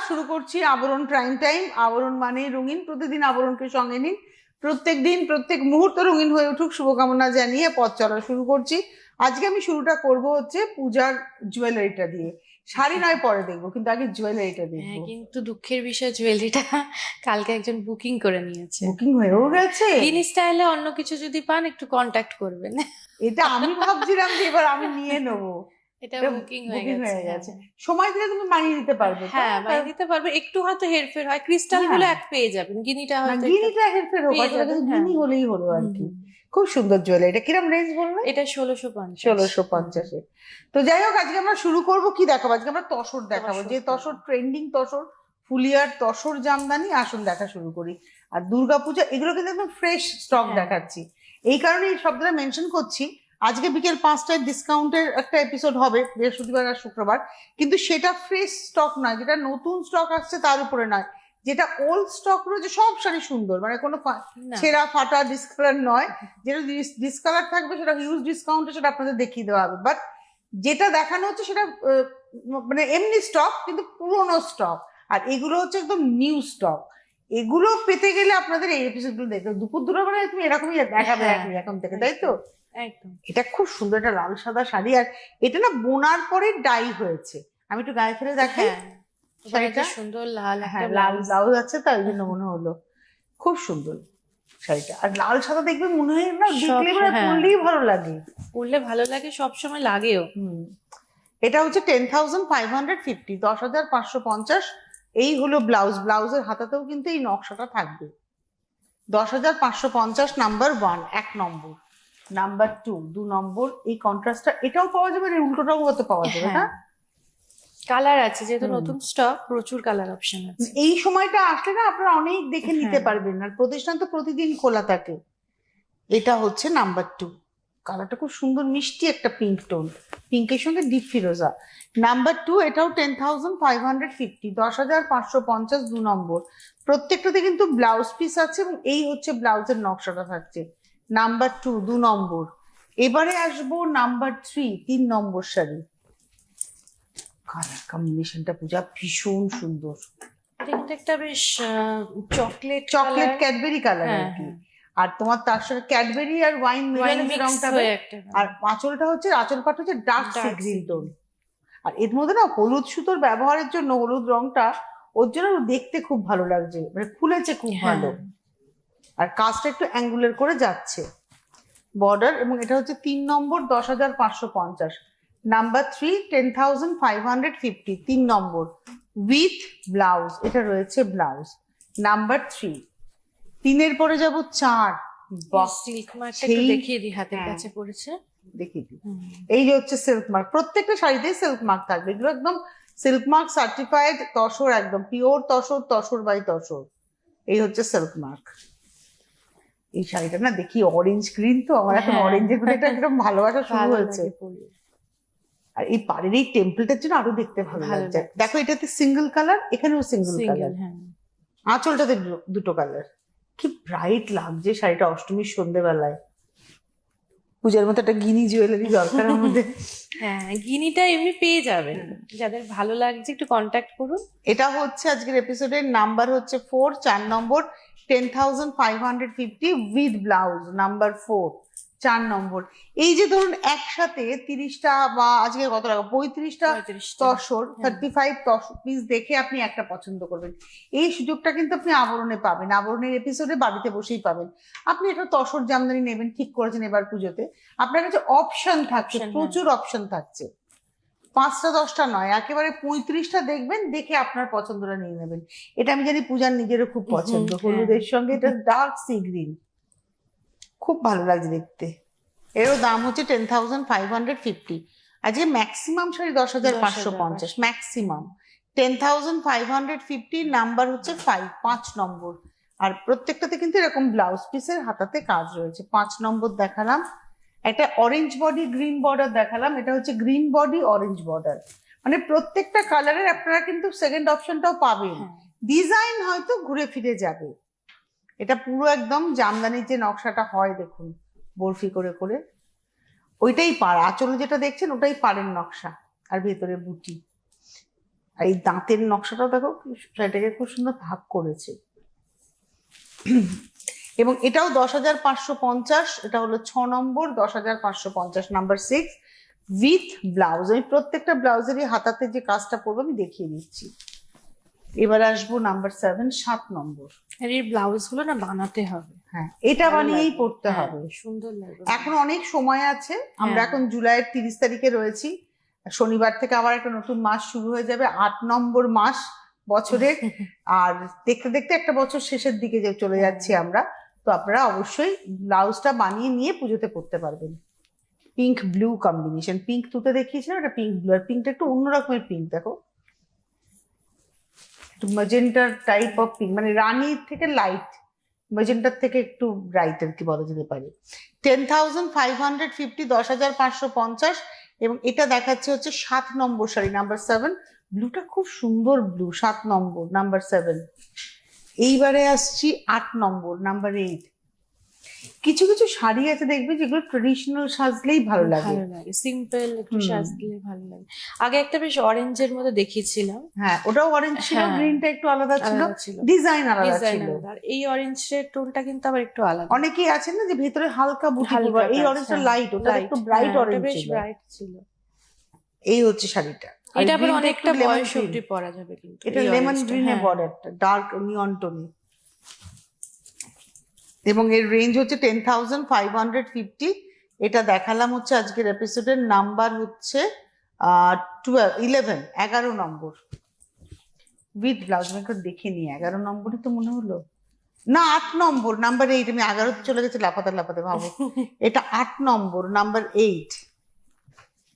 শুরু করছি আবরণ প্রাইম টাইম। আবরণ মানে রঙিন, প্রতিদিন আবরণকে সঙ্গে নিন, প্রত্যেক দিন প্রত্যেক মুহূর্ত রঙিন হয়ে উঠুক শুভকামনা জানিয়ে পথ চলা শুরু করছি। আজকে আমি শুরুটা করব হচ্ছে পূজার জুয়েলারিটা দিয়ে। শাড়ি নয় পরে দেখবো, কিন্তু আগে জুয়েলারিটা দেখবো। কিন্তু দুঃখের বিষয় জুয়েলারিটা কালকে একজন বুকিং করে নিয়েছে। বুকিং হয়েও গেছে। গিনি স্টাইলে অন্য কিছু যদি পান একটু কন্ট্যাক্ট করবেন। এটা আমি ভাবছিলাম যে এবার আমি নিয়ে নেবো। এটা বুকিং বুকিং হয়ে হয়ে গেছে। গেছে। সময় দিলে তুমি বানিয়ে দিতে পারবে তো? হ্যাঁ, বানিয়ে দিতে পারবে, একটু হয়তো হেরফের হয়। ক্রিস্টাল গুলো হ্যাঁ। এক পেয়ে যাবেন, গিনিটা না, হয়তো গিনিটা হেরফের হোক, পেয়ে আসলে যাবেন। কিন্তু হ্যাঁ, গিনি হলেই হলো আর হুম, কি। হুম। খুব সুন্দর জুয়েলারি। এটা কিরম রেঞ্জ বললে? এটা 1650। 1650-এ। তো যাই হোক, আজকে আমরা শুরু করব কি দেখাবো? আজকে আমরা তসর দেখাবো, যে তসর ট্রেন্ডিং তসর, ফুলিয়ার তসর জামদানি। আসুন দেখা শুরু করি। আর দুর্গাপূজা এগুলো কিন্তু একদম ফ্রেশ স্টক হ্যাঁ। দেখাচ্ছি। এই কারণে এই শব্দটা মেনশন করছি। আজকে বিকেল 5টায় ডিসকাউন্টের একটা এপিসোড হবে, বৃহস্পতিবার আর শুক্রবার, কিন্তু সেটা ফ্রেশ স্টক নয়, যেটা নতুন স্টক আসছে তার উপরে নয়, যেটা ওল্ড স্টক রয়েছে। সব শাড়ি সুন্দর, মানে কোনো না। ছেঁড়া ফাটা ডিসকালার নয়। যেটা ডিসকালার থাকবে সেটা হিউজ ডিসকাউন্টে সেটা আপনাদের দেখিয়ে দেওয়া হবে। বাট যেটা দেখানো হচ্ছে সেটা মানে এমনি স্টক, কিন্তু পুরোনো স্টক। আর এগুলো হচ্ছে একদম নিউ স্টক। এগুলো পেতে গেলে আপনাদের এই এপিসোডগুলো দেখতে হবে। দুপুর দুটো মানে তুমি এরকমই দেখাবে হ্যাঁ, এখন এখন থেকে, তাই তো? একদম। এটা খুব সুন্দর, একটা লাল সাদা শাড়ি। আর এটা না বোনার পরে ডাই হয়েছে। আমি একটু গায়ে ফেলে দেখাই হ্যাঁ, শাড়িটা। সুন্দর লাল একটা হ্যাঁ, লাল ব্লাউজ আছে, তাই জন্য মনে হলো। খুব সুন্দর শাড়িটা। আর লাল সাদা দেখবে মনে হয় না, দেখলে মানে হ্যাঁ, পরলেই ভালো লাগে। পরলে ভালো লাগে, সব সময় লাগেও। এটা হচ্ছে 10,550, 10,550। এই হলো ব্লাউজ। ব্লাউজের হাতাতেও কিন্তু এই নকশাটা থাকবে। 10,550 নাম্বার 1 এক নম্বর, নাম্বার 2 2 নম্বর। এই কন্ট্রাস্টটা এটাও পাওয়া যাবে, এর উল্টোটাও হতে পাওয়া যাবে। হ্যাঁ, হ্যাঁ, কালার আছে, যেহেতু নতুন স্টক, প্রচুর কালার অপশন আছে। এই সময়টা আসলে না আপনারা অনেক দেখে নিতে হ্যাঁ। পারবেন। আর প্রতিষ্ঠান তো প্রতিদিন খোলা থাকে। এটা হচ্ছে নাম্বার 2। কালারটা খুব সুন্দর, মিষ্টি একটা পিঙ্ক টোন, পিঙ্কের সঙ্গে ডিপ ফিরোজা। নাম্বার 2, এটাও 10,550, 10,550 2 নম্বর। প্রত্যেকটাতে কিন্তু ব্লাউজ পিস আছে এবং এই হচ্ছে ব্লাউজের নকশাটা থাকছে। নাম্বার 2 2 নম্বর। এবারে আসবো নাম্বার 3 3 নম্বর শাড়ি। কালার কম্বিনেশনটা পূজা ভীষণ সুন্দর। এটা কিন্তু একটা বেশ চকলেট চকলেট ক্যাডবেরি কালার আর কি। হ্যাঁ। আর তোমার তার সঙ্গে ক্যাডবেরি আর ওয়াইন মিলালে যে রংটা হবে। আর আঁচলটা হচ্ছে, আঁচল পাট হচ্ছে ডার্ক সি গ্রিন টোন। আর এর মধ্যে না হলুদ সুতোর ব্যবহারের জন্য, হলুদ রংটা ওর জন্য দেখতে খুব ভালো লাগছে, মানে খুলেছে খুব ভালো। আর কাজটা একটু অ্যাঙ্গুলার করে যাচ্ছে বর্ডার। এবং এটা হচ্ছে 3 নম্বর, 10,550। Number 3 10,550 3 number, with blouse. এটা রয়েছে ব্লাউজ। নাম্বার 3। 3-এর পরে যাব 4। সিল্ক মার্কটা একটু দেখিয়ে দিই, হাতের কাছে পড়েছে, দেখিয়ে দিই। এই যে হচ্ছে সিল্ক মার্ক, প্রত্যেকটা শাড়িতেই সিল্ক মার্ক থাকবে। এগুলো একদম সিল্ক মার্ক সার্টিফাইড তসর, একদম পিওর তসর, তসর বাই তসর। এই হচ্ছে সিল্ক মার্ক। এই শাড়িটা না দেখি অরেঞ্জ গ্রিন, তো আমার এখন অরেঞ্জের প্রতি একটা একদম ভালোবাসা শুরু হয়েছে। আর এই পাড়ের এই টেম্পলটার জন্য আরো দেখতে ভালো লাগছে। দেখো, এটাতে সিঙ্গেল কালার, এখানেও সিঙ্গেল কালার, আঁচলটাতে দুটো কালার। কি ব্রাইট লাগছে শাড়িটা অষ্টমীর সন্ধ্যেবেলায়। পূজার মতো একটা গিনি জুয়েলারি দরকার আমাদের। হ্যাঁ, গিনিটা এমনি পেয়ে যাবেন, যাদের ভালো লাগছে একটু কন্ট্যাক্ট করুন। এটা হচ্ছে আজকের এপিসোডের নাম্বার হচ্ছে 4 4 নম্বর, 10,550 উইথ ব্লাউজ। নাম্বার 4 4 নম্বর। এই যে ধরুন একসাথে 30টা বা আজকে কত টাকা 35টা তসর, 35 তসর পিস দেখে আপনি একটা পছন্দ করবেন। এই সুযোগটা কিন্তু আপনি আবরণে পাবেন, আবরণের এপিসোডে বাড়িতে বসেই পাবেন। আপনি এটা তসর জামদানি নেবেন ঠিক করেছেন এবার পুজোতে, আপনার কাছে অপশন থাকছে, প্রচুর অপশন থাকছে। 5টা 10টা নয়, একেবারে 35টা দেখবেন, দেখে আপনার পছন্দটা নিয়ে নেবেন। এটা আমি জানি পূজার নিজেরও খুব পছন্দ, হলুদের সঙ্গে এটা ডার্ক সি গ্রিন, খুব ভালো লাগছে দেখতে। এরও দাম হচ্ছে 10,550। আজকে ম্যাক্সিমাম শাড়ি 10,550, ম্যাক্সিমাম 10,550। নাম্বার হচ্ছে 5 নম্বর। আর প্রত্যেকটাতে কিন্তু এরকম ব্লাউজ পিসের হাতাতে কাজ রয়েছে। 5 নম্বর দেখালাম, একটা অরেঞ্জ বডি গ্রিন বর্ডার দেখালাম, এটা হচ্ছে গ্রিন বডি অরেঞ্জ বর্ডার। মানে প্রত্যেকটা কালারের আপনারা কিন্তু সেকেন্ড অপশনটাও পাবেন। ডিজাইন হয়তো ঘুরে ফিরে যাবে। এটা পুরো একদম জামদানির যে নকশাটা হয় দেখুন, বরফি করে করে, ওইটাই পাড়। আঁচল যেটা দেখছেন ওটাই পাড়ের নকশা, আর ভেতরে বুটি। আর এই দাঁতের নকশাটাও দেখো, শাড়িটাকে খুব সুন্দর ভাগ করেছে। এবং এটাও 10,550, এটা হলো 6 নম্বর, 10,550 নাম্বার 6 উইথ ব্লাউজ। আমি প্রত্যেকটা ব্লাউজেরই হাতাতে যে কাজটা করবো আমি দেখিয়ে দিচ্ছি। এবার আসবো নাম্বার 7, 7 নম্বর। আর এই ব্লাউজ গুলো না বানাতে হবে। হ্যাঁ, এটা বানিয়েই পড়তে হ্যাঁ, হবে। সুন্দর লাগবে। এখন অনেক সময় আছে, আমরা হ্যাঁ। এখন জুলাইয়ের 30 তারিখে রয়েছি। শনিবার থেকে আবার একটা নতুন মাস শুরু হয়ে যাবে, 8 নম্বর মাস বছরের। আর দেখতে দেখতে একটা বছর শেষের দিকে যে চলে যাচ্ছি আমরা। তো আপনারা অবশ্যই ব্লাউজটা বানিয়ে নিয়ে পুজোতে পড়তে পারবেন। পিঙ্ক ব্লু কম্বিনেশন, পিঙ্ক তুতে দেখিয়েছিলাম, এটা পিঙ্ক ব্লু। আর পিঙ্কটা একটু অন্য রকমের পিঙ্ক, দেখো একটু ম্যাজেন্টার টাইপ অফ পিঙ্ক, মানে রানীর থেকে লাইট, ম্যাজেন্টার থেকে একটু ব্রাইট আর কি বলা যেতে পারে। 10,550, 10,550। এবং এটা দেখাচ্ছে হচ্ছে 7 নম্বর শাড়ি, নাম্বার 7। ব্লুটা খুব সুন্দর ব্লু, 7 নম্বর, নাম্বার 7। এইবারে আসছি 8 নম্বর, নাম্বার 8। কিছু কিছু শাড়ি আছে দেখবে যেগুলো ট্রেডিশনাল সাজলেই ভালো লাগে, ভালো লাগে, সিম্পল একটু সাজলে ভালো লাগে। আগে একটা বেশ অরেঞ্জের মধ্যে দেখিয়েছিলাম। হ্যাঁ ওটাও অরেঞ্জ ছিল, হ্যাঁ, গ্রিনটা একটু আলাদা ছিল, আলাদা ছিল। ডিজাইন আলাদা ডিজাইন ছিল। আলাদা। আর এই অরেঞ্জের টোনটা কিন্তু আবার একটু আলাদা। অনেকেই আছেন না যে ভেতরে হালকা বুটি হালকা পরবা, এই কাজ, অরেঞ্জটা হ্যাঁ, লাইট, ওটা light, একটু ব্রাইট হ্যাঁ, ওটা অরেঞ্জ বেশ ছিল। ব্রাইট ছিল। এই হচ্ছে শাড়িটা। আর এটা আবার greenটা অনেকটা একটু lemon বয়স green। অব্দি পরা যাবে কিন্তু এটা এই লেমন orange টা, গ্রিনে হ্যাঁ। বর্ডারটা ডার্ক নিয়ন টোনে। এবং এর রেঞ্জ হচ্ছে 10,550। এটা দেখালাম হচ্ছে আজকের এপিসোডের নাম্বার হচ্ছে 11 নম্বর উইথ ব্লাউজ। আমি একটু দেখে নিই, 11 নম্বরই তো মনে হলো, না 8 নম্বর, নাম্বার 8। আমি 11 চলে গেছি লাফাতে লাফাতে, ভাবো এটা 8 নম্বর, নাম্বার 8।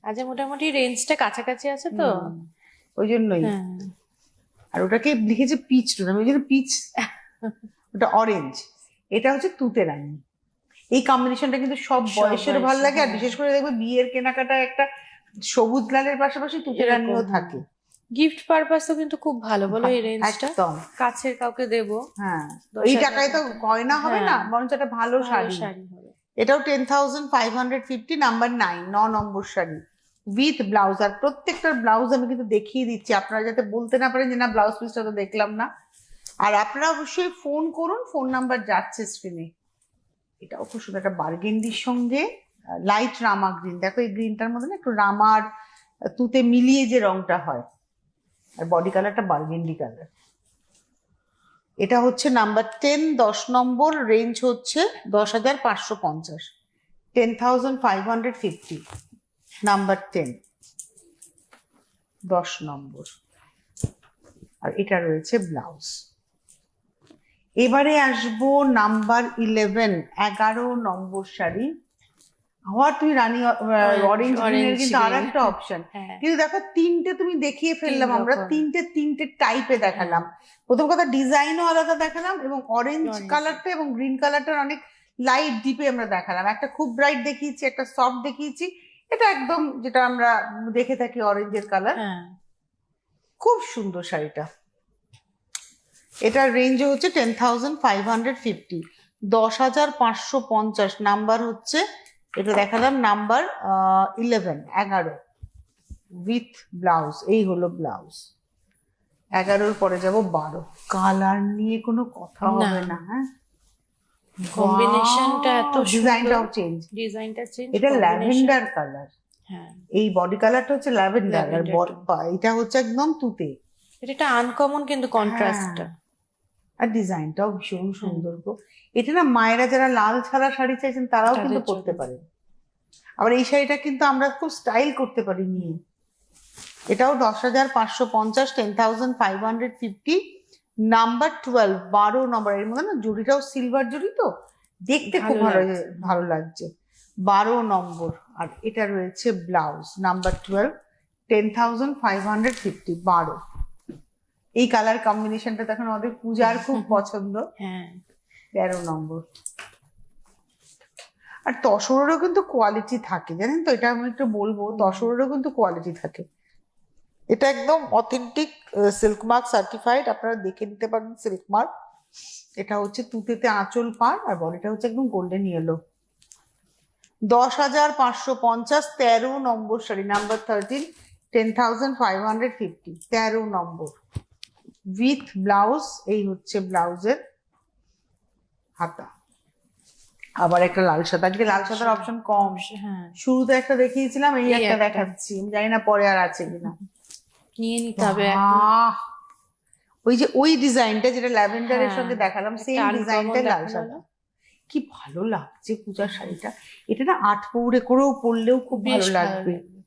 আচ্ছা, মোটামুটি রেঞ্জটা কাছাকাছি আছে তো। ওই জন্যই। হ্যাঁ, আর ওটাকে লিখেছে পিচ টোন, আমি ওই জন্য পিচ, ওটা অরেঞ্জ। এটা হচ্ছে তুতে রানী। এই কম্বিনেশনটা কিন্তু সব সব বয়সের ভালো বয়সে, লাগে। আর হ্যাঁ। বিশেষ করে দেখবে বিয়ের কেনাকাটা একটা সবুজ লালের পাশাপাশি তুতে এরকম, রানীও হ্যাঁ। থাকে। গিফট পারপাসও কিন্তু খুব ভালো, বলো এই রেঞ্জটা। একদম। কাছের কাউকে দেবো। হ্যাঁ, 10,000 এই টাকায় তো মতো। গয়না হবে না, হ্যাঁ, বরঞ্চ একটা ভালো ভালো শাড়ি। শাড়ি হবে। এটাও 10,550, নাম্বার 9, 9 নম্বর শাড়ি উইথ ব্লাউজ। আর প্রত্যেকটার ব্লাউজ আমি কিন্তু দেখিয়ে দিচ্ছি, আপনারা যাতে বলতে না পারেন যে না ব্লাউজ পিসটা তো দেখলাম না। আর আপনারা অবশ্যই ফোন করুন, ফোন নাম্বার যাচ্ছে স্ক্রিনে। এটাও খুব সুন্দর, একটা বার্গেন্ডির সঙ্গে লাইট রামা গ্রিন। দেখো এই গ্রিনটার মধ্যে না একটু রামার তুতে মিলিয়ে যে রংটা হয়। আর বডি কালারটা বার্গেন্ডি কালার। এটা হচ্ছে নাম্বার 10, 10 নম্বর, রেঞ্জ হচ্ছে 10,550, 10,550, নাম্বার 10, 10 নম্বর। আর এটা রয়েছে ব্লাউজ। এবারে আসবো নাম্বার 11, 11 নম্বর শাড়ি। আবার তুমি রানী অরেঞ্জ গ্রিনের কিন্তু আর একটা অপশন। হ্যাঁ। কিন্তু দেখো তিনটে তুমি দেখিয়ে ফেললাম, আমরা রকম। তিনটে টাইপে দেখালাম। প্রথম কথা ডিজাইনও আলাদা দেখালাম, এবং অরেঞ্জ কালারটা এবং গ্রিন কালারটা অনেক লাইট ডিপে আমরা দেখালাম। একটা খুব ব্রাইট দেখিয়েছি, একটা সফট দেখিয়েছি, এটা একদম যেটা আমরা দেখে থাকি অরেঞ্জের কালার। হ্যাঁ, খুব সুন্দর শাড়িটা। এটার রেঞ্জ হচ্ছে 10,550, 10,550, নাম্বার হচ্ছে, এটা দেখালাম নাম্বার 11 উইথ ব্লাউজ। এই হলো ব্লাউজ। 11-র পরে যাব 12। কালার নিয়ে কোনো কথা হবে না। হ্যাঁ, কম্বিনেশনটা এত ডিজাইনটাও চেঞ্জ, ডিজাইনটা চেঞ্জ। এটা ল্যাভেন্ডার কালার। হ্যাঁ, এই বডি কালারটা হচ্ছে ল্যাভেন্ডার, আর এটা হচ্ছে একদম তুতে। এটা একটা আনকমন কিন্তু কন্ট্রাস্টটা। আর ডিজাইনটাও ভীষণ সুন্দর গো। এটা না মায়েরা যারা লাল ছাড়া শাড়ি চাইছেন তারাও তাদের কিন্তু পরতে জন্য। পারেন। আবার এই শাড়িটা কিন্তু আমরা খুব স্টাইল করতে পারি নিয়ে। এটাও 10,550, 10,550, নাম্বার 12, 12 নম্বর। এর মধ্যে না জুড়িটাও সিলভার জুড়ি, তো দেখতে খুব ভালো লাগছে। 12 নম্বর। আর এটা রয়েছে ব্লাউজ, নাম্বার 12, 10,550, 12। এই কালার কম্বিনেশনটা তখন আমাদের পূজার খুব পছন্দ। হ্যাঁ, 13 নম্বর। আর তসরেরও কিন্তু কোয়ালিটি থাকে, জানেন তো, এটা আমি একটু বলবো, তসরেরও কিন্তু কোয়ালিটি থাকে। এটা একদম অথেন্টিক সিল্ক মার্ক সার্টিফাইড, আপনারা দেখে নিতে পারেন সিল্ক মার্ক। এটা হচ্ছে তুতেতে আঁচল পার, আর বডিটা হচ্ছে একদম golden yellow. 10,550, 13 number sari, number 13, 10,550, 13 number with blouse. এই হচ্ছে ব্লাউজের হাতা। আবার একটা লাল সাদা, আজকে লাল সাদার অপশন কম। হ্যাঁ, শুরুতে একটা দেখিয়েছিলাম, এই এই একটা একটা। দেখাচ্ছি, আমি জানি না পরে আর আছে কিনা। নিয়ে নিতে হবে এখন। বাহ! ওই যে ওই ডিজাইনটা যেটা ল্যাভেন্ডারের হ্যাঁ, সঙ্গে দেখালাম, একটা সেম uncommon ডিজাইনটা লাল দেখানো সাদা। হলো। কি ভালো লাগছে পূজার শাড়িটা। এটা না আট পৌড়ে করেও পরলেও খুব বেশ ভালো ভালো লাগবে। লাগবে।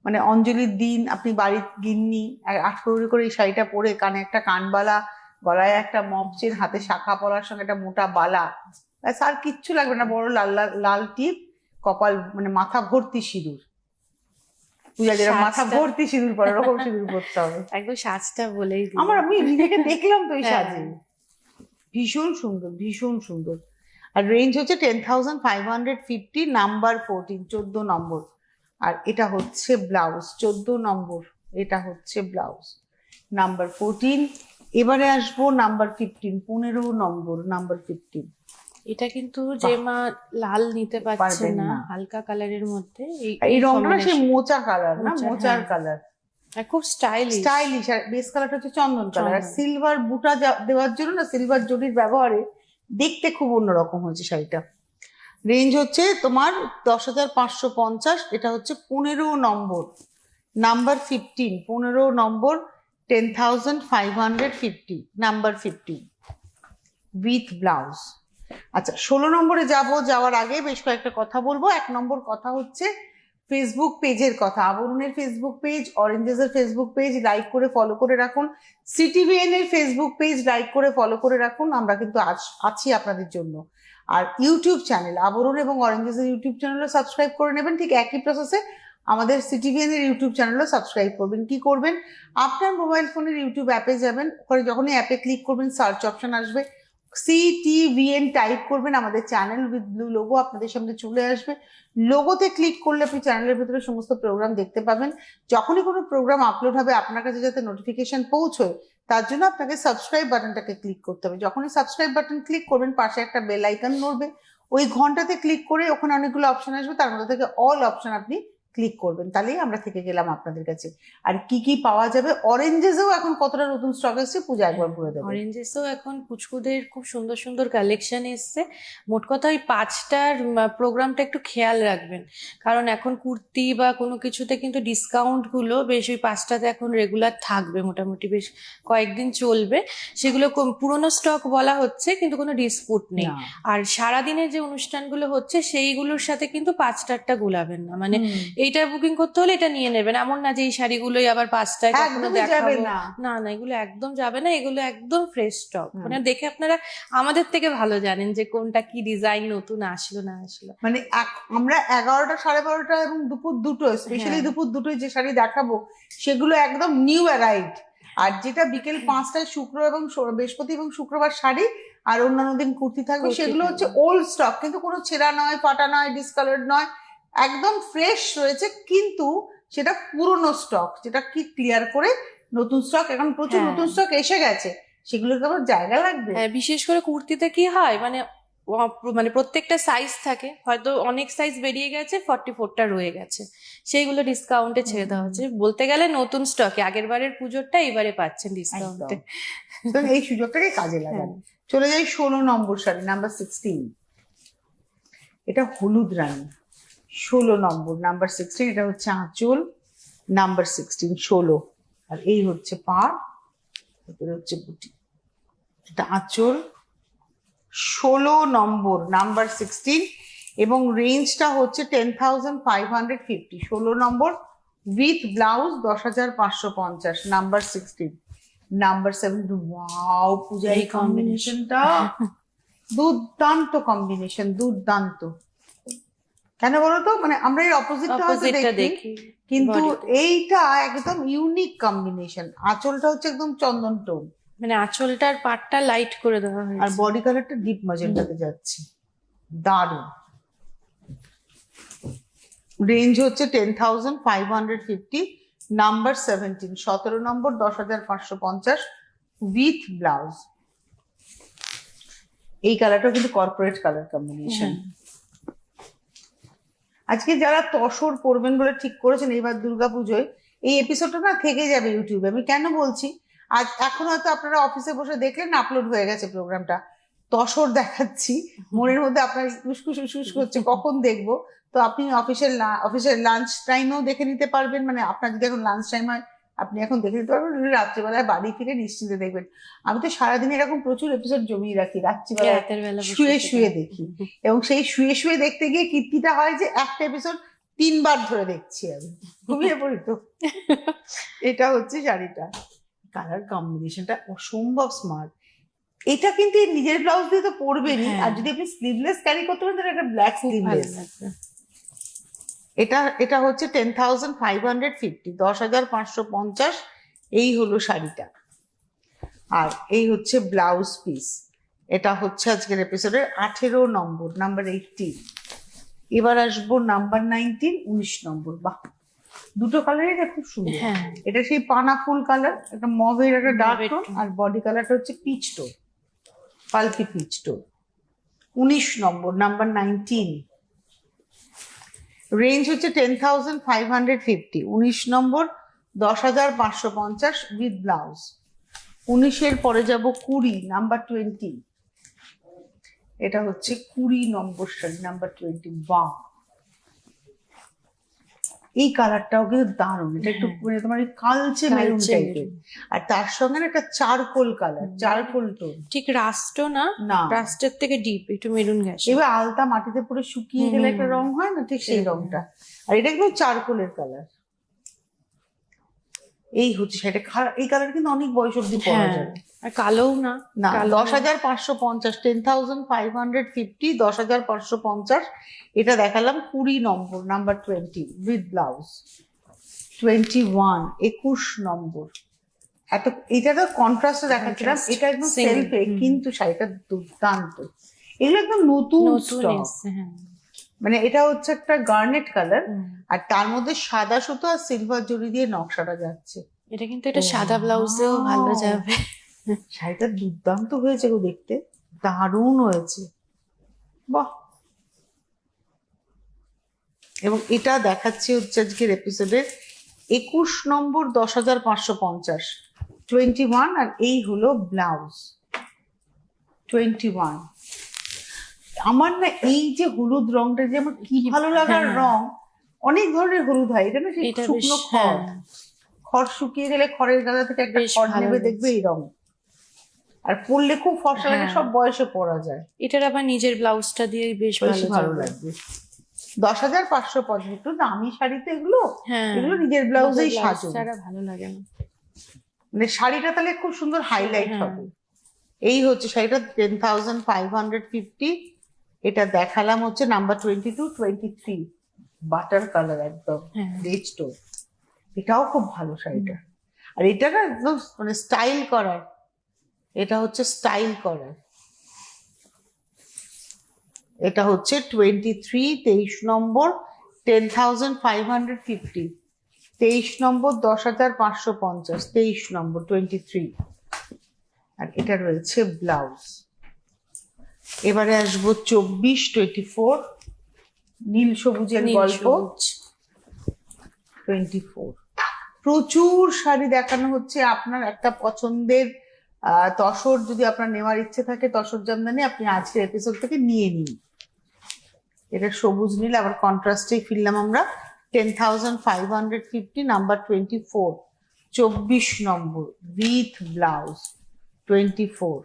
মানে অঞ্জলির দিন আপনি বাড়ির গিন্নি আর আট পৌড়ে করে এই শাড়িটা পরে, কানে একটা কানবালা, গলায় একটা মপচের, হাতে শাখা পরার সঙ্গে একটা মোটা বালা, ব্যাস আর কিচ্ছু লাগবে না। বড় লাল লাল লাল টিপ, কপাল মানে মাথা ভর্তি সিঁদুর। পূজা যেরকম মাথা সাজটা- ভর্তি সিঁদুর পরে, ওরকম সিঁদুর পরতে হবে। একদম সাজটা বলেই দিল। আমি নিজেকে দেখলাম তো এই হ্যাঁ। সাজে। ভীষণ সুন্দর, ভীষণ সুন্দর। আর রেঞ্জ হচ্ছে 10,550, নাম্বার 14, 14 নম্বর। আর এটা হচ্ছে ব্লাউজ, 14 নম্বর। এটা হচ্ছে ব্লাউজ, নাম্বার 14। এবারে আসবো নাম্বার 15, 15 নম্বর, নাম্বার 15। এটা কিন্তু যে মা লাল নিতে পারছে পারবেন না, না। হালকা কালারের মধ্যে এই রংটা না সেই combination। মোচা কালার, না মোচা, মোচার হ্যাঁ। কালার, আর খুব স্টাইলিশ। স্টাইলিশ। আর বেস কালারটা হচ্ছে চন্দন কালার। আর চন্দন। সিলভার বুটা দেওয়ার জন্য না, সিলভার জরির ব্যবহারে দেখতে খুব অন্যরকম হয়েছে শাড়িটা। রেঞ্জ হচ্ছে তোমার 10,550। এটা হচ্ছে 15 নম্বর, নাম্বার 15, 15 নম্বর, 10,550, নাম্বার 15 উইথ ব্লাউজ। আচ্ছা, 16 নম্বরে যাওয়ার আগে বেশ কয়েকটা কথা বলবো। 1 নম্বর কথা হচ্ছে ফেসবুক পেজের কথা। আবরণের ফেসবুক পেজ, অরেঞ্জেসের ফেসবুক পেজ লাইক করে ফলো করে রাখুন। সিটিভিএন এর ফেসবুক পেজ লাইক করে ফলো করে রাখুন। আমরা কিন্তু আছি আপনাদের জন্য। আর ইউটিউব চ্যানেল আবরণ এবং অরেঞ্জেসের ইউটিউব চ্যানেলও সাবস্ক্রাইব করে নেবেন। ঠিক একই প্রসেসে আমাদের সিটিভিএন এর ইউটিউব চ্যানেলও সাবস্ক্রাইব করবেন। কি করবেন? আপনার মোবাইল ফোনের ইউটিউব অ্যাপে যাবেন, ওখানে যখনই অ্যাপে ক্লিক করবেন সার্চ অপশন আসবে, সিটিভিএন টাইপ করবেন, আমাদের চ্যানেল উইথ ব্লু লোগো আপনাদের সামনে চলে আসবে। লোগোতে ক্লিক করলে আপনি চ্যানেলের ভিতরে সমস্ত প্রোগ্রাম দেখতে পাবেন। যখনই কোনো প্রোগ্রাম আপলোড হবে আপনার কাছে যাতে নোটিফিকেশন পৌঁছয়, তার জন্য আপনাকে সাবস্ক্রাইব বাটনটাকে ক্লিক করতে হবে। যখনই সাবস্ক্রাইব বাটন ক্লিক করবেন, পাশে একটা বেল আইকন নড়বে, ওই ঘন্টাতে ক্লিক করে ওখানে অনেকগুলো অপশন আসবে, তার মধ্যে থেকে অল অপশন আপনি ক্লিক করবেন। তাহলেই আমরা থেকে গেলাম আপনাদের কাছে। আর কি কি পাওয়া যাবে, অরেঞ্জেসেও এখন কতটা নতুন স্টক এসেছে, পূজা একবার বলে দেবো। অরেঞ্জেসও এখন পুচকুদের খুব সুন্দর সুন্দর কালেকশন এসছে। মোট কথা ওই 5টার প্রোগ্রামটা একটু খেয়াল রাখবেন, কারণ এখন কুর্তি বা কোনো কিছুতে কিন্তু ডিসকাউন্ট গুলো বেশ ওই 5টাতে এখন রেগুলার থাকবে, মোটামুটি বেশ কয়েকদিন চলবে। সেগুলো পুরোনো স্টক বলা হচ্ছে, কিন্তু কোনো ডিসপুট নেই। না। আর সারাদিনের যে অনুষ্ঠানগুলো হচ্ছে সেইগুলোর সাথে কিন্তু 5টারটা গোলাবেন না, মানে এইটা বুকিং করতে হলে এটা নিয়ে নেবেন, এমন না যে এই শাড়িগুলোই আবার 5টায় কখনো একদমই যাবে দেখাবো। না। না না, এগুলো একদম যাবে না, এগুলো একদম ফ্রেশ স্টক। মানে দেখে আপনারা আমাদের থেকে ভালো জানেন যে কোনটা কি ডিজাইন নতুন আসলো না আসলো। মানে আমরা 11টা, 12:30 এবং দুপুর 2টো, স্পেশালি হ্যাঁ। দুপুর 2টোয় যে শাড়ি দেখাবো সেগুলো একদম নিউ অ্যারাইভড। আর যেটা বিকেল 5টায় শুক্র এবং বৃহস্পতি এবং শুক্রবার শাড়ি আর অন্যান্য দিন কুর্তি থাকবে, কুর্তি সেগুলো হচ্ছে থাকবে। ওল্ড স্টক, কিন্তু কোনো ছেঁড়া নয়, ফাটা নয়, ডিসকালার্ড নয়, একদম ফ্রেশ রয়েছে। কিন্তু সেটা পুরনো স্টক, যেটা কি ক্লিয়ার করে নতুন স্টক, এখন প্রচুর হ্যাঁ। নতুন স্টক এসে গেছে, সেগুলোকে আবার জায়গা লাগবে। হ্যাঁ, বিশেষ করে কুর্তিতে কি হয়, মানে মানে প্রত্যেকটা সাইজ থাকে, হয়তো অনেক সাইজ বেরিয়ে গেছে, 44টা রয়ে গেছে, সেইগুলো ডিসকাউন্টে ছেড়ে দেওয়া হচ্ছে। বলতে গেলে নতুন স্টকে আগের বারের পুজোরটা এবারে পাচ্ছেন ডিসকাউন্টে। সুতরাং এই সুযোগটাকে কাজে লাগান। চলে যাই 16 নম্বর শাড়ি, নাম্বার 16। এটা হলুদ রানী, 16 নম্বর, নাম্বার 16। এটা হচ্ছে আঁচল, নাম্বার 16, 16। আর এই হচ্ছে পাড়, এটা হচ্ছে বুটি। এটা আঁচল, 16 নম্বর, নাম্বার 16। এবং রেঞ্জটা হচ্ছে 10,550, 16 নম্বর with blouse 10,550, number 16, number 17। Wow Puja, এই কম্বিনেশনটা দুর্দান্ত কম্বিনেশন, দুর্দান্ত। কেন বলতো, মানে আমরা এর অপোজিটটা হয়তো দেখি, কিন্তু এইটা একদম ইউনিক কম্বিনেশন। আঁচলটা হচ্ছে একদম চন্দন টোন, মানে আঁচলটার পাটটা লাইট করে দেওয়া হয়েছে, আর বডি কালারটা ডিপ ম্যাজেন্টাতে যাচ্ছে, দারুণ। রেঞ্জ হচ্ছে 10,550, নাম্বার 17, 17 নম্বর, 10,550 উইথ ব্লাউজ। এই কালারটা কিন্তু কর্পোরেট কালার কম্বিনেশন। আজকে যারা তসর পরবেন বলে ঠিক করেছেন এইবার দুর্গাপুজোয়, এই এপিসোডটা না থেকে যাবে ইউটিউবে। আমি কেন বলছি, আজ এখন হয়তো আপনারা অফিসে বসে দেখলেন আপলোড হয়ে গেছে প্রোগ্রামটা, তসর দেখাচ্ছি, মনের মধ্যে আপনার উস্কুস উস্কুস করছে কখন দেখবো। তো আপনি অফিসের লাঞ্চ টাইমেও দেখে নিতে পারবেন, মানে আপনার যদি এখন লাঞ্চ টাইম হয় আপনি এখন দেখে নিতে পারবেন, রাত্রিবেলায় বাড়ি ফিরে নিশ্চিন্তে দেখবেন। আমি তো সারাদিন এরকম প্রচুর এপিসোড জমিয়ে রাখি, রাত্রিবেলায় রাতের বেলা বসে শুয়ে বসে শুয়ে দেখি। দেখি। এবং সেই শুয়ে শুয়ে দেখতে গিয়ে কীর্তিটা হয় যে একটা এপিসোড 3 বার ধরে দেখছি আমি, ঘুমিয়ে পড়ি তো। এটা হচ্ছে শাড়িটা, কালার কম্বিনেশনটা অসম্ভব স্মার্ট। এটা কিন্তু এই নিজের ব্লাউজ দিয়ে তো পরবেনই, হ্যাঁ। আর যদি আপনি স্লিভলেস ক্যারি করতে পারেন তাহলে একটা ব্ল্যাক খুব ভালো স্লিভলেস। লাগবে। এটা হচ্ছে 10,550, 10,550। এই হলো শাড়িটা। আর এই হচ্ছে ব্লাউজ পিস। এটা হচ্ছে আজকের এপিসোডের 18 নম্বর, নাম্বার 18। এবার আসবো নাম্বার 19, 19 নম্বর। বাহ, দুটো কালারই এটা খুব সুন্দর। হ্যাঁ, এটা সেই পানা ফুল কালার, একটা মভের একটা ডার্ক মভের টোন, tone। আর বডি কালারটা হচ্ছে peach tone, pulpy peach tone. 19 নম্বর, নাম্বার 19। রেঞ্জ হচ্ছে 10,550, 19 নম্বর 10,550 উইথ ব্লাউজ। 19-এর পরে যাব 20, নাম্বার 20। এটা হচ্ছে 20 নম্বর শাড়ি, নাম্বার 20। বাহ, এই কালারটাও কিন্তু দারুণ। এটা একটু মানে তোমার কালচে মেরুন কালচে টাইপের, মেরুন। আর তার সঙ্গে না একটা চারকোল কালার, চারকোল টোন। ঠিক রাস্ট না, না, রাস্টের থেকে ডিপ একটু মেরুন গেছে। এবার আলতা মাটিতে পুরো শুকিয়ে গেলে একটা রং হয় না, ঠিক সেই সেরকম। রংটা। আর এটা কিন্তু চারকোলের কালার। এই হচ্ছে সেটা। এই কালার কিন্তু অনেক বয়স অব্দি পরা হ্যাঁ, যায় আর কালোও না। না। কালো 10,550, 10,550, 10,550। এটা দেখালাম 20 নম্বর, নাম্বার 20 উইথ ব্লাউজ। 21, 21 নম্বর। এত এটা তো কন্ট্রাস্টে দেখাচ্ছিলাম, Contrast, এটা একদম single, সেলফে, হুম। কিন্তু শাড়িটা দুর্দান্ত। এগুলো একদম নতুন নতুন স্টক, এসছে, হ্যাঁ। মানে এটা হচ্ছে একটা গার্নেট কালার, হুম। আর তার মধ্যে সাদা সুতো আর সিলভার জরি দিয়ে নকশাটা যাচ্ছে। এটা কিন্তু এটা সাদা ব্লাউজেও ভালো Wow! যাবে। শাড়িটা দুর্দান্ত হয়েছে গো, দেখতে দারুণ হয়েছে। বাহ, এবং এটা দেখাচ্ছে হচ্ছে আজকের এপিসোডের 21 নম্বর, 10,550, 21। আর এই হলো ব্লাউজ, 21। আমার না এই যে হলুদ রংটা যে আমার কি ভালো লাগার হ্যাঁ। রং। অনেক ধরনের হলুদ হয়, এটা না সেই এটা বেশ, শুকনো হ্যাঁ, খড় শুকিয়ে গেলে খড়ের গাদা থেকে একটা বেশ খড় ভালো নেবে, লাগছে। দেখবে এই রং। আর পরলে খুব ফর্সা লাগে, হ্যাঁ। সব বয়সে পরা যায়, এটার আবার নিজের ব্লাউজটা দিয়ে বেশ বেশি ভালো যাবে। লাগবে। 10,550, একটু দামি শাড়িতে এগুলো, হ্যাঁ, এগুলো নিজের ব্লাউজেই ব্লাউজ সাজো, ছাড়া ভালো লাগে না। মানে শাড়িটা তাহলে খুব সুন্দর হাইলাইট হ্যাঁ। হবে। এই হচ্ছে শাড়িটা 10,550। এটা দেখালাম হচ্ছে নাম্বার 22, 23, বাটার কালার, একদম হ্যাঁ। Rich tone. এটাও খুব ভালো শাড়িটা। আর এটা না একদম মানে স্টাইল করার, এটা হচ্ছে স্টাইল করার। এটা হচ্ছে 23, 23 নম্বর, 10,550, 23 নম্বর, 10,550, 23 নম্বর, 23। আর এটা রয়েছে ব্লাউজ। এবারে আসবো 24, 24, নীল সবুজের নীল গল্প, সবুজ। 24। প্রচুর শাড়ি দেখানো হচ্ছে। আপনার একটা পছন্দের তসর যদি আপনার নেওয়ার ইচ্ছে থাকে, তসর জামদানি, আপনি আজকের এপিসোড থেকে নিয়ে নিন। এটা সবুজ নীল, আবার কন্ট্রাস্টেই ফিরলাম আমরা। 10,550, নাম্বার 24, 24 নম্বর উইথ ব্লাউজ, 24।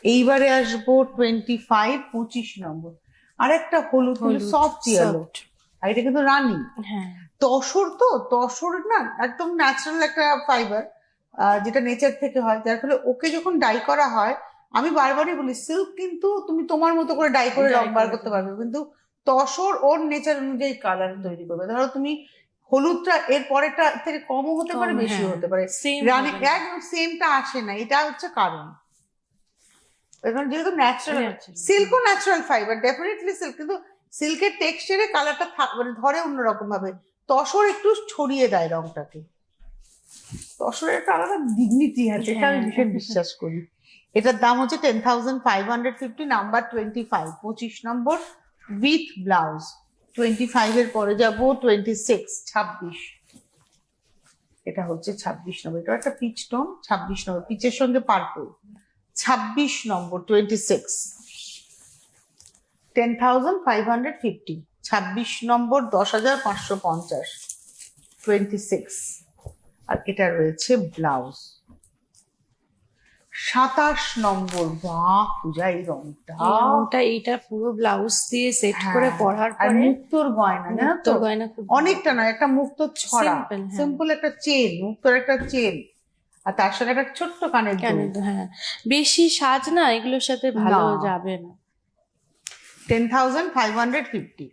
এইবারে আসবো 25, 25 নম্বর। আর একটা হলুদ হলুদ সফট ইয়েলো, soft। আর এটা কিন্তু রানী। হ্যাঁ, তসর, তো তসর না একদম ন্যাচারাল একটা ফাইবার, যেটা নেচার থেকে হয়, যার ফলে ওকে যখন ডাই করা হয়, আমি বারবারই বলি সিল্ক কিন্তু তুমি তোমার মতো করে ডাই করে Dye রং বার করে করতে দেবে। পারবে, কিন্তু তসর ওর নেচার অনুযায়ী কালার তৈরি করবে। ধরো তুমি হলুদটা এর পরেরটা থেকে কমও হতে পারে, কম, বেশিও হ্যাঁ। হতে পারে, Same রানী হবে না। একদম সেমটা আসে না, এটা হচ্ছে কারণ। এখন যেহেতু natural, Natural। সিল্কও natural fibre, definitely silk, কিন্তু সিল্কের টেক্সচারে কালারটা মানে ধরে অন্যরকম ভাবে। তসর একটু ছড়িয়ে দেয় রংটাকে, তসরের একটা আলাদা ডিগনিটি আছে, এটা আমি হ্যাঁ। ভীষণ বিশ্বাস করি। এটার দাম হচ্ছে 10,550, নাম্বার 25, 25 নম্বর উইথ ব্লাউজ। 25 এর পরে যাব 26, 26। এটা হচ্ছে 26 নম্বর, এটা একটা পিচ টোন, 26 নম্বর, পিচের সঙ্গে পার্পল, 26 নম্বর 26, 10,550, 26 নম্বর 10,550, 26। আর এটা রয়েছে ব্লাউজ, 27 নম্বর। বাহ পূজা, এই রংটা, এইটা পুরো ব্লাউজ দিয়ে সেট হ্যাঁ, করে পরার আর পরে মুক্তোর গয়না, জানো তো, মুক্তোর গয়না খুব অনেকটা নয়, একটা মুক্তোর ছড়া, Simple, হ্যাঁ। সিম্পল একটা চেন, মুক্তোর একটা চেন, আর তার সঙ্গে একটা ছোট্ট কানের কেন দুল। হ্যাঁ, বেশি সাজ না এগুলোর সাথে ভালো না। যাবে না। 10,550।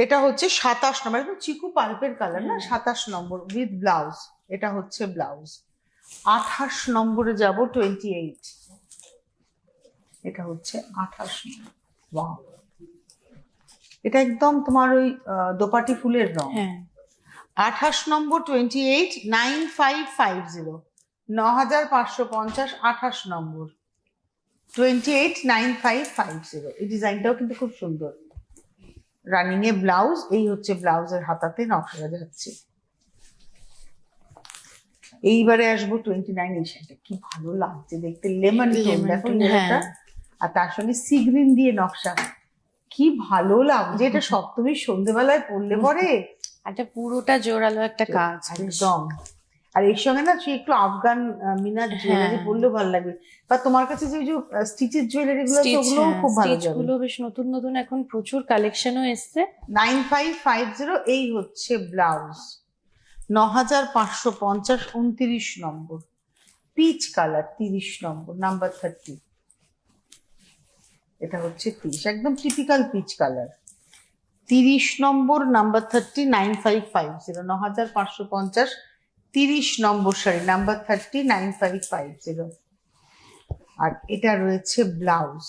এটা হচ্ছে 27 নম্বর, একদম চিকু পাল্পের কালার না, হ্যাঁ। 27 নম্বর উইথ ব্লাউজ, এটা হচ্ছে ব্লাউজ। 28 নম্বরে যাব, 28, এটা হচ্ছে 28 নম্বর। ওয়াও, এটা একদম তোমার ওই দোপাটি ফুলের রং। হ্যাঁ 28 নম্বর 28, 9550, 9,550, 28 নম্বর 28, 9550। এই ডিজাইনটাও কিন্তু খুব সুন্দর, রানিং এ ব্লাউজ, এই হচ্ছে ব্লাউজের হাতাতে নকশা যাচ্ছে। এইবারে আসবো 29, এই শাড়িটা কি ভালো লাগছে দেখতে, লেমন টোন, Lemon দেখো tone, লেমনটা, হ্যাঁ। আর তার সঙ্গে সি গ্রিন দিয়ে নকশা, কি ভালো লাগছে এটা। সপ্তমীর সন্ধ্যেবেলায় পরলে পরে একটা পুরোটা জোরালো একটা কাজ বেশ। একদম। আর এর সঙ্গে না তুই একটু আফগান মিনার জুয়েলারি হ্যাঁ। পরলেও ভালো লাগবে, বা তোমার কাছে যে স্টিচের জুয়েলারি গুলো আছে, Stitch, ওগুলোও হ্যাঁ, খুব ভালো stitch যাবে। গুলো বেশ নতুন নতুন এখন প্রচুর কালেকশনও এসছে। 9550, এই হচ্ছে ব্লাউজ, 9,550, 29 নম্বর, পিচ কালার, 30 নম্বর, নাম্বার 30, এটা হচ্ছে 30, একদম টিপিক্যাল পিচ কালার, 30 নম্বর, নাম্বার 30, 9550, 9,550, 30 নম্বর শাড়ি, নাম্বার 30, 9550। আর এটা রয়েছে ব্লাউজ।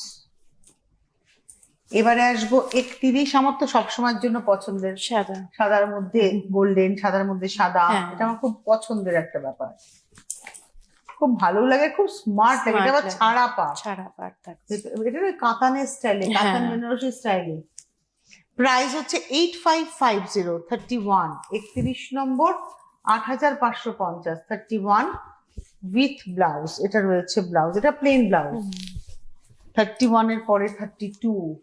এবারে আসবো 31, আমার তো সবসময়ের জন্য পছন্দের, সাদা। সাদার মধ্যে গোল্ডেন, সাদার মধ্যে সাদা, হ্যাঁ। এটা আমার খুব পছন্দের একটা ব্যাপার, খুব ভালো লাগে, খুব স্মার্ট লাগে, এটা আবার Smart লাগে। ছাড়া পা, ছাড়া পার থাকছে। এটা ওই কাতানের স্টাইলে, কাতান হ্যাঁ। বেনারসি স্টাইলে। প্রাইস হচ্ছে 8550, 31, 31 নম্বর, 8,550, 31 উইথ ব্লাউজ, এটা রয়েছে ব্লাউজ, এটা প্লেন ব্লাউজ। 31 এর পরে 32,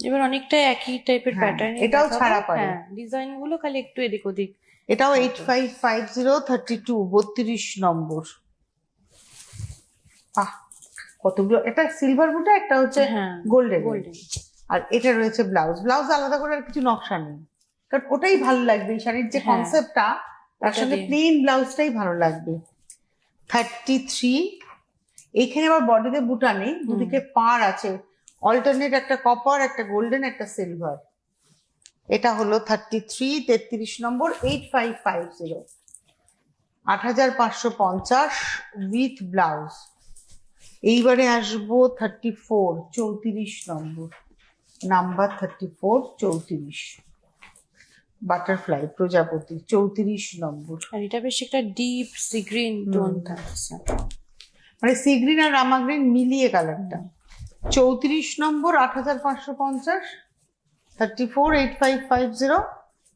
এবার অনেকটা একই টাইপের হ্যাঁ, প্যাটার্ন, এটাও ছাড়া পারে। হ্যাঁ, ডিজাইন গুলো খালি একটু এদিক ওদিক। এটাও 8550, 32, 32 নম্বর। আহ কতগুলো, এটা সিলভার বুটা, একটা হচ্ছে হ্যাঁ গোল্ডেন। গোল্ডেন। আর এটা রয়েছে ব্লাউজ, ব্লাউজ আলাদা করে আর কিছু নকশা নেই, কারণ ওটাই ভালো লাগবে, এই শাড়ির যে হ্যাঁ, কনসেপ্টটা, তার ওটা সঙ্গে দিয়ে। প্লেন ব্লাউজটাই ভালো লাগবে। 33, এইখানে আবার বডিতে বুটা নেই, দুদিকে পাড় আছে, অল্টারনেট, একটা কপার, একটা গোল্ডেন, একটা সিলভার। এটা হলো 33, 33 নম্বর, 8550, 8,550 উইথ ব্লাউজ। এইবারে আসবো 34, 34 নম্বর, নাম্বার 34, 34, বাটারফ্লাই, প্রজাপতি, 34 নম্বর। আর এটা বেশ একটা ডিপ সি গ্রিন টোন থাকছে। মানে সি গ্রিন আর রামা গ্রিন মিলিয়ে কালারটা। 34 নম্বর, 8,550, 34, 8550,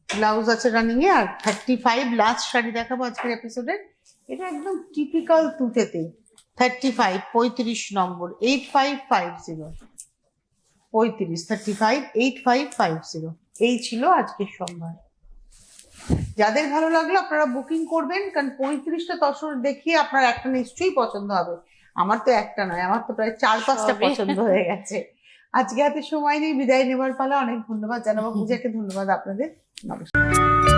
ব্লাউজ আছে রানিং এ। আর 35 লাস্ট শাড়ি দেখাবো আজকের এপিসোডে, এটা একদম টিপিক্যাল তুতেতে। 35, 35 নম্বর, 8550, 35, 35, 8550। এই ছিল আজকের সম্ভার। যাদের ভালো লাগলো আপনারা বুকিং করবেন, কারণ 35টা তসর দেখিয়ে আপনার একটা নিশ্চয়ই পছন্দ হবে। আমার তো একটা নয়, আমার তো প্রায় 4-5টা সবই। পছন্দ হয়ে গেছে। আজকে হাতে সময় নেই, বিদায় নেবার পালা। অনেক ধন্যবাদ জানাবো পূজাকে, ধন্যবাদ আপনাদের, নমস্কার।